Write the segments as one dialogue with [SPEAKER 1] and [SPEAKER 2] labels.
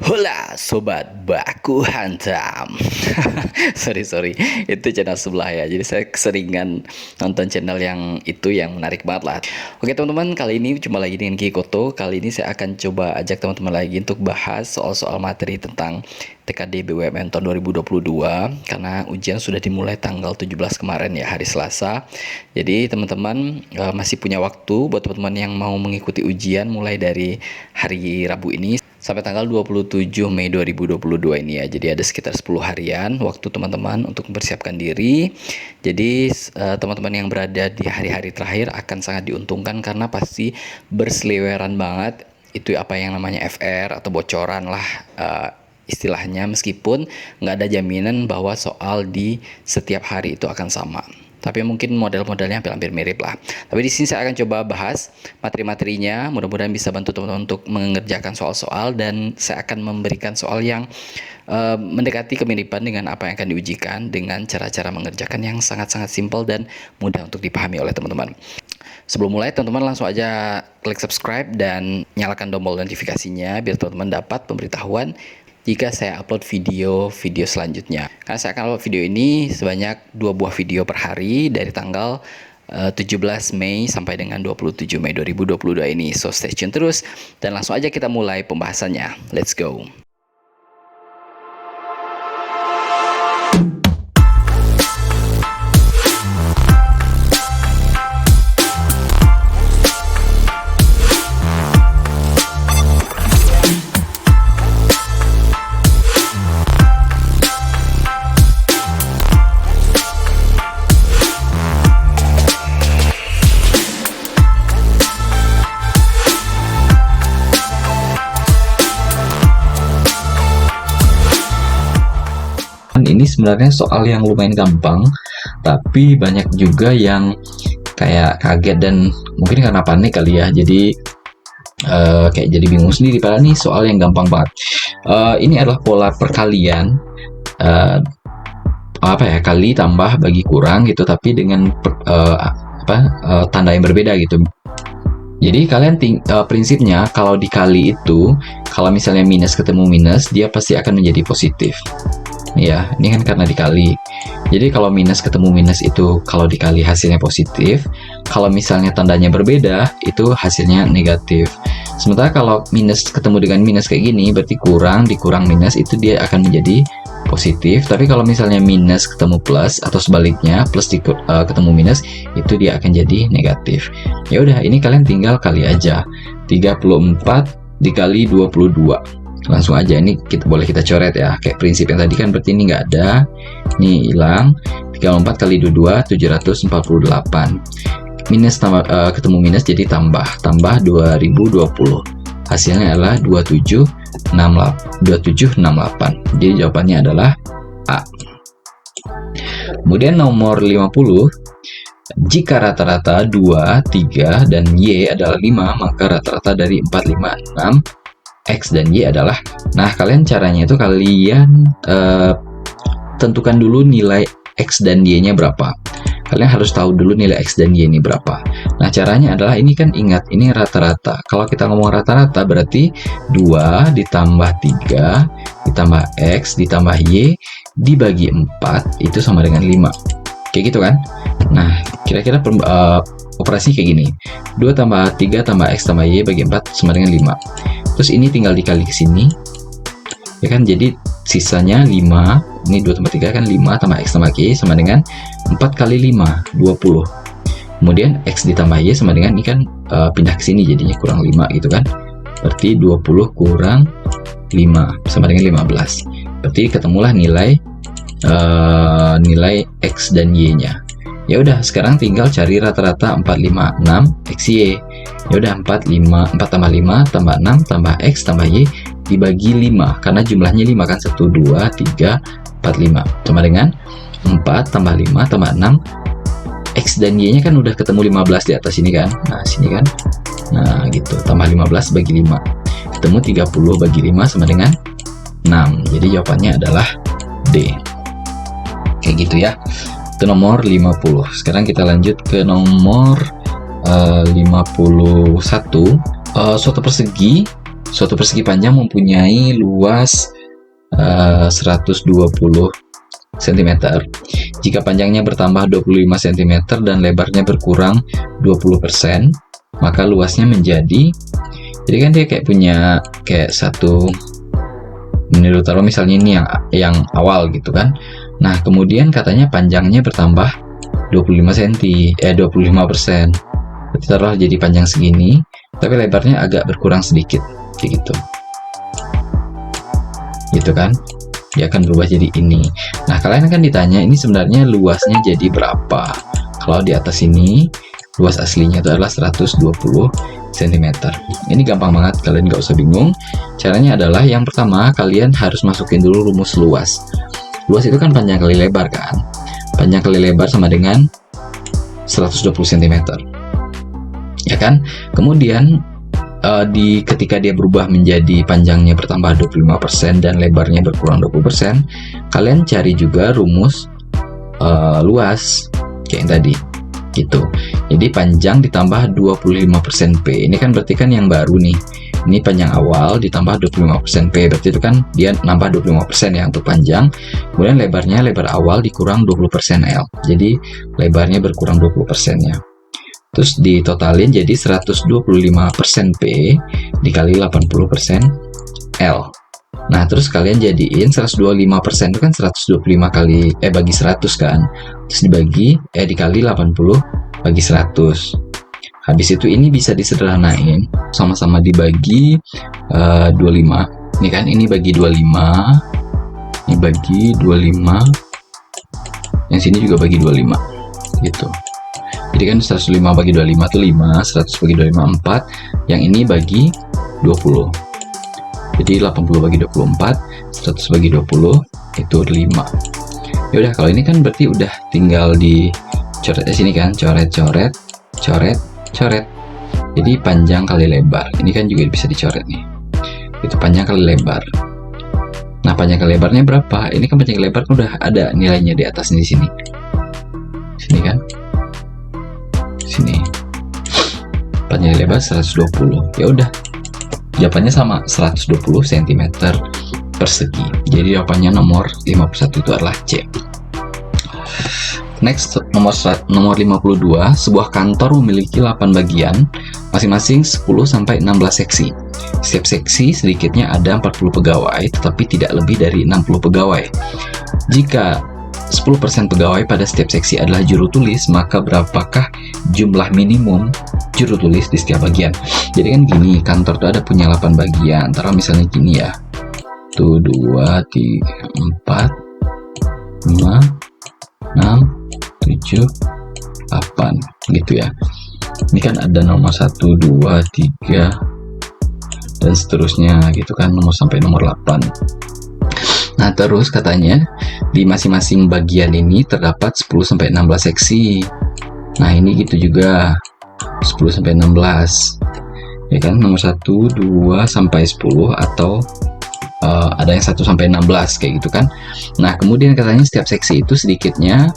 [SPEAKER 1] Hola sobat baku hantam. Sorry, itu channel sebelah ya. Jadi saya keseringan nonton channel yang itu, yang menarik banget lah. Oke teman-teman, kali ini cuma lagi dengan Kikoto. Kali ini saya akan coba ajak teman-teman lagi untuk bahas soal-soal materi tentang TKD BUMN tahun 2022, karena ujian sudah dimulai tanggal 17 kemarin ya, hari Selasa. Jadi teman-teman masih punya waktu buat teman-teman yang mau mengikuti ujian mulai dari hari Rabu ini sampai tanggal 27 Mei 2022 ini ya. Jadi ada sekitar 10 harian waktu teman-teman untuk mempersiapkan diri. Jadi teman-teman yang berada di hari-hari terakhir akan sangat diuntungkan karena pasti berseliweran banget itu apa yang namanya FR atau bocoran lah istilahnya, meskipun nggak ada jaminan bahwa soal di setiap hari itu akan sama. Tapi mungkin model-modelnya hampir mirip lah. Tapi di sini saya akan coba bahas materi-materinya. Mudah-mudahan bisa bantu teman-teman untuk mengerjakan soal-soal, dan saya akan memberikan soal yang mendekati kemiripan dengan apa yang akan diujikan dengan cara-cara mengerjakan yang sangat-sangat simpel dan mudah untuk dipahami oleh teman-teman. Sebelum mulai, teman-teman langsung aja klik subscribe dan nyalakan tombol notifikasinya biar teman-teman dapat pemberitahuan jika saya upload video-video selanjutnya. Karena saya akan upload video ini sebanyak 2 buah video per hari dari tanggal 17 Mei sampai dengan 27 Mei 2022 ini. So stay tune terus dan langsung aja kita mulai pembahasannya. Let's go.
[SPEAKER 2] Ini sebenarnya soal yang lumayan gampang, tapi banyak juga yang kayak kaget dan mungkin karena panik kali ya, jadi kayak jadi bingung sendiri. Padahal ini soal yang gampang banget. Ini adalah pola perkalian, kali tambah bagi kurang gitu, tapi dengan tanda yang berbeda gitu. Jadi kalian prinsipnya kalau dikali itu, kalau misalnya minus ketemu minus, dia pasti akan menjadi positif. Ya, ini kan karena dikali. Jadi kalau minus ketemu minus itu kalau dikali hasilnya positif. Kalau misalnya tandanya berbeda, itu hasilnya negatif. Sementara kalau minus ketemu dengan minus kayak gini, berarti kurang dikurang minus, itu dia akan menjadi positif. Tapi kalau misalnya minus ketemu plus atau sebaliknya, plus ketemu minus, itu dia akan jadi negatif. Ya udah, ini kalian tinggal kali aja. 34 dikali 22. Langsung aja, ini boleh kita coret ya, kayak prinsip yang tadi kan. Berarti ini nggak ada, ini hilang. 34 kali 22 748, minus ketemu minus jadi tambah 2020, hasilnya adalah 2768. Jadi jawabannya adalah A. Kemudian nomor 50, jika rata-rata 2, 3, dan Y adalah 5, maka rata-rata dari 4, 5, 6 X dan Y adalah. Nah, kalian caranya itu kalian tentukan dulu nilai X dan Y nya berapa. Kalian harus tahu dulu nilai X dan Y ini berapa. Nah, caranya adalah, ini kan ingat, ini rata-rata. Kalau kita ngomong rata-rata berarti 2 ditambah 3 ditambah X ditambah Y dibagi 4 itu sama dengan 5. Kayak gitu kan? Nah, kira-kira operasi kayak gini. 2 tambah 3 tambah X tambah Y bagi 4 sama dengan 5. Terus ini tinggal dikali ke sini, ya kan, jadi sisanya 5. Ini 2 tambah 3 kan 5 tambah X tambah Y sama dengan 4 kali 5, 20. Kemudian X ditambah Y sama dengan, ini kan pindah ke sini jadinya kurang 5 gitu kan. Berarti 20 kurang 5 sama dengan 15. Berarti ketemulah nilai X dan Y nya. Ya udah, sekarang tinggal cari rata-rata 4, 5, 6 XY. Ya udah, 4 tambah 5 tambah 6 tambah X tambah Y dibagi 5, karena jumlahnya 5 kan, 1, 2, 3, 4, 5 sama dengan 4 tambah 5 tambah 6 X dan Y nya kan udah ketemu 15 di atas ini kan. Nah, sini kan. Nah, gitu. Tambah 15 bagi 5. Ketemu 30 bagi 5 sama dengan 6. Jadi jawabannya adalah D. Kayak gitu ya. Itu nomor 50. Sekarang kita lanjut ke nomor 51. Suatu persegi suatu persegi panjang mempunyai luas 120 cm. Jika panjangnya bertambah 25 cm dan lebarnya berkurang 20%, maka luasnya menjadi, jadi kan dia kayak punya kayak satu, menurut taruh misalnya ini yang awal gitu kan. Nah, kemudian katanya panjangnya bertambah 25 cm, 25%. Berarti taruh jadi panjang segini, tapi lebarnya agak berkurang sedikit kayak gitu. Gitu kan? Dia akan berubah jadi ini. Nah, kalian akan ditanya ini sebenarnya luasnya jadi berapa. Kalau di atas ini luas aslinya itu adalah 120 cm. Ini gampang banget, kalian nggak usah bingung. Caranya adalah yang pertama kalian harus masukin dulu rumus luas. Luas itu kan panjang kali lebar kan. Panjang kali lebar sama dengan 120 cm. Ya kan? Kemudian ketika dia berubah menjadi panjangnya bertambah 25% dan lebarnya berkurang 20%, kalian cari juga rumus luas kayak yang tadi gitu. Jadi panjang ditambah 25% P. Ini kan berarti kan yang baru nih. Ini panjang awal ditambah 25% P. Berarti itu kan dia nambah 25% ya untuk panjang. Kemudian lebarnya, lebar awal dikurang 20% L. Jadi lebarnya berkurang 20% ya. Terus ditotalin jadi 125% P dikali 80% L. Nah, terus kalian jadiin 125% itu kan 125 kali bagi 100 kan. Terus dikali 80 bagi 100. Habis itu ini bisa disederhanain, sama-sama dibagi 25. Ini kan ini bagi 25. Ini bagi 25. Yang sini juga bagi 25. Gitu. Jadi kan 105 bagi 25 itu 5, 100 bagi 25 4, yang ini bagi 20. Jadi 80 bagi 24, 100 bagi 20 itu 5. Ya udah, kalau ini kan berarti udah tinggal dicoret di sini kan, coret. Jadi panjang kali lebar. Ini kan juga bisa dicoret nih. Itu panjang kali lebar. Nah, panjang kali lebarnya berapa? Ini kan panjang kali lebar kan udah ada nilainya di atas di sini. Sini kan? Sini panjang lebar 120. Ya udah, jawabannya sama, 120 cm persegi. Jadi jawabannya nomor 51 itu adalah C. Next, nomor 52, sebuah kantor memiliki 8 bagian, masing-masing 10 sampai 16 seksi. Setiap seksi sedikitnya ada 40 pegawai, tetapi tidak lebih dari 60 pegawai. Jika 10% pegawai pada setiap seksi adalah juru tulis, maka berapakah jumlah minimum juru tulis di setiap bagian? Jadi kan gini, kantor tuh ada punya 8 bagian. Taruh misalnya gini ya. Tuh 2, 3, 4, 5, 6, 7, 8 gitu ya. Ini kan ada nomor 1, 2, 3 dan seterusnya gitu kan, nomor sampai nomor 8. Nah, terus katanya di masing-masing bagian ini terdapat 10 sampai 16 seksi. Nah, ini gitu juga. 10 sampai 16. Ya kan, nomor 1, 2 sampai 10 atau ada yang 1 sampai 16 kayak gitu kan. Nah, kemudian katanya setiap seksi itu sedikitnya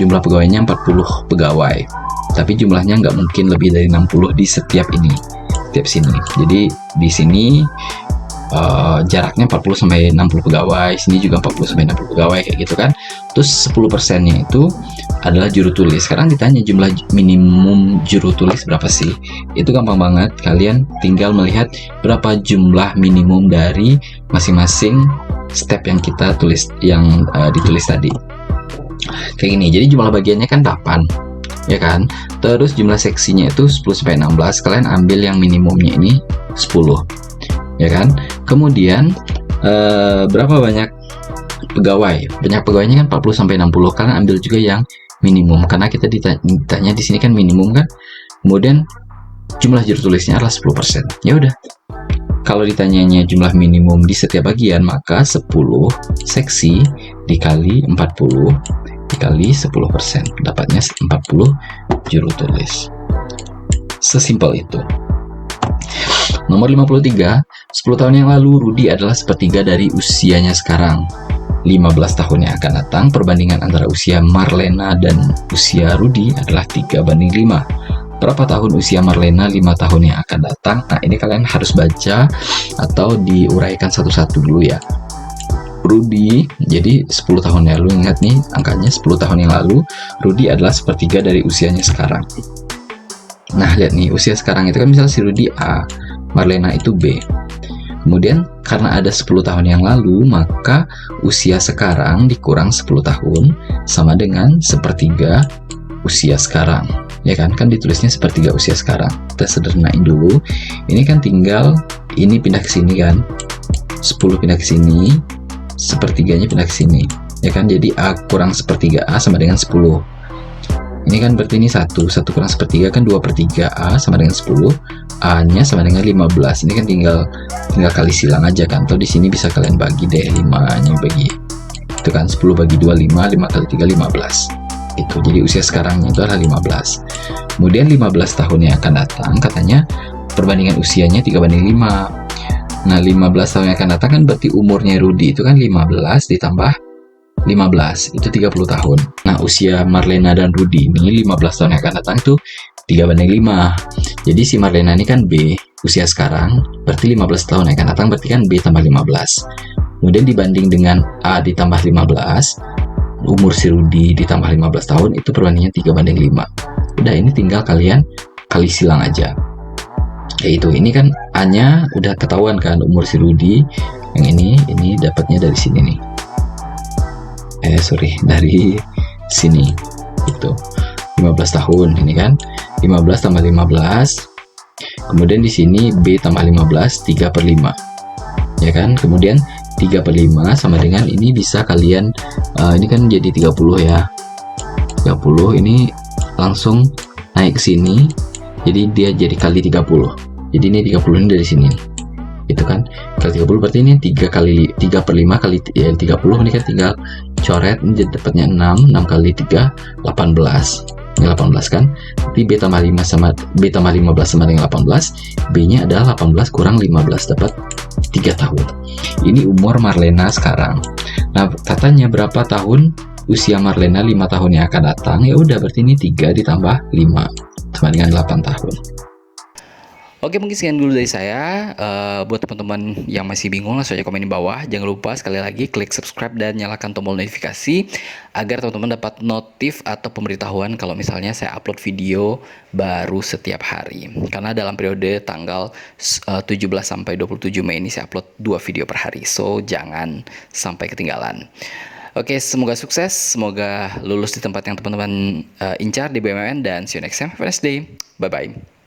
[SPEAKER 2] jumlah pegawainya 40 pegawai. Tapi jumlahnya nggak mungkin lebih dari 60 di setiap ini. Setiap sini. Jadi di sini jaraknya 40 sampai 60 pegawai, sini juga 40 sampai 60 pegawai kayak gitu kan. Terus 10%-nya itu adalah juru tulis. Sekarang ditanya jumlah minimum juru tulis berapa sih? Itu gampang banget, kalian tinggal melihat berapa jumlah minimum dari masing-masing step yang kita tulis, yang ditulis tadi. Kayak gini. Jadi jumlah bagiannya kan 8. Ya kan? Terus jumlah seksinya itu 10 sampai 16. Kalian ambil yang minimumnya ini 10. Ya kan? Kemudian berapa banyak pegawai? Banyak pegawainya kan 40 sampai 60. Kalian ambil juga yang minimum karena kita ditanya di sini kan minimum kan. Kemudian jumlah juru tulisnya adalah 10%. Ya udah. Kalau ditanyanya jumlah minimum di setiap bagian, maka 10 seksi dikali 40 dikali 10%. Dapatnya 40 juru tulis. Sesimpel itu. Nomor 53, 10 tahun yang lalu Rudy adalah sepertiga dari usianya sekarang. 15 tahun yang akan datang, perbandingan antara usia Marlena dan usia Rudy adalah 3:5. berapa tahun usia Marlena 5 tahun yang akan datang. Nah, ini kalian harus baca atau diuraikan satu-satu dulu ya. Rudy, jadi 10 tahun yang lalu, ingat nih angkanya 10 tahun yang lalu, Rudy adalah sepertiga dari usianya sekarang. Nah, lihat nih, usia sekarang itu kan misalnya si Rudy A, Marlena itu B. Kemudian karena ada 10 tahun yang lalu, maka usia sekarang dikurang 10 tahun sama dengan sepertiga usia sekarang. Ya kan ditulisnya sepertiga usia sekarang. Kita sederhanain dulu. Ini kan tinggal ini pindah ke sini kan. 10 pindah ke sini, sepertiganya pindah ke sini. Ya kan, jadi A kurang sepertiga A sama dengan 10. Ini kan berarti ini 1 kurang sepertiga kan 2/3 A sama dengan 10. A-nya sama dengan 15. Ini kan tinggal kali silang aja kan. Atau di sini bisa kalian bagi deh, 5-nya bagi. Itu kan 10 bagi 2 5, 5 kali 3 15. Itu. Jadi usia sekarangnya itu adalah 15. Kemudian 15 tahun yang akan datang katanya perbandingan usianya 3/5. Nah, 15 tahun yang akan datang kan berarti umurnya Rudy itu kan 15 ditambah 15, itu 30 tahun. Nah, usia Marlena dan Rudy ini 15 tahun yang akan datang itu 3/5. Jadi si Marlena ini kan B, usia sekarang, berarti 15 tahun yang akan datang berarti kan B tambah 15. Kemudian dibanding dengan A ditambah 15, umur si Rudy ditambah 15 tahun, itu perbandingan 3/5. Udah, ini tinggal kalian kali silang aja. Kayak itu, ini kan A-nya udah ketahuan kan umur si Rudy. Yang ini dapatnya dari sini nih. Dari sini. Itu 15 tahun ini kan. 15 tambah 15. Kemudian di sini B tambah 15, 3/5. Ya kan? Kemudian 3/5 sama dengan ini bisa kalian ini kan jadi 30 ya. 30 ini langsung naik ke sini. Jadi dia jadi kali 30. Jadi ini 30 ini dari sini. Itu kan kali 30 berarti ini 3/5 kali ya 30 ini kan tinggal coret, ini jadi dapatnya 6 kali 3 18. Ini 18 kan. Berarti B tambah 15 sama dengan 18. B-nya adalah 18 kurang 15, dapat 3 tahun. Ini umur Marlena sekarang. Nah, katanya berapa tahun usia Marlena 5 tahun yang akan datang? Ya udah, berarti ini 3 ditambah 5 sama dengan 8 tahun.
[SPEAKER 1] Oke, mungkin sekian dulu dari saya. Buat teman-teman yang masih bingung, langsung aja komen di bawah. Jangan lupa sekali lagi klik subscribe dan nyalakan tombol notifikasi agar teman-teman dapat notif atau pemberitahuan kalau misalnya saya upload video baru setiap hari. Karena dalam periode tanggal 17 sampai 27 Mei ini saya upload 2 video per hari. So, jangan sampai ketinggalan. Oke, semoga sukses, semoga lulus di tempat yang teman-teman incar di BUMN, dan see you next time. Have a nice day. Bye-bye.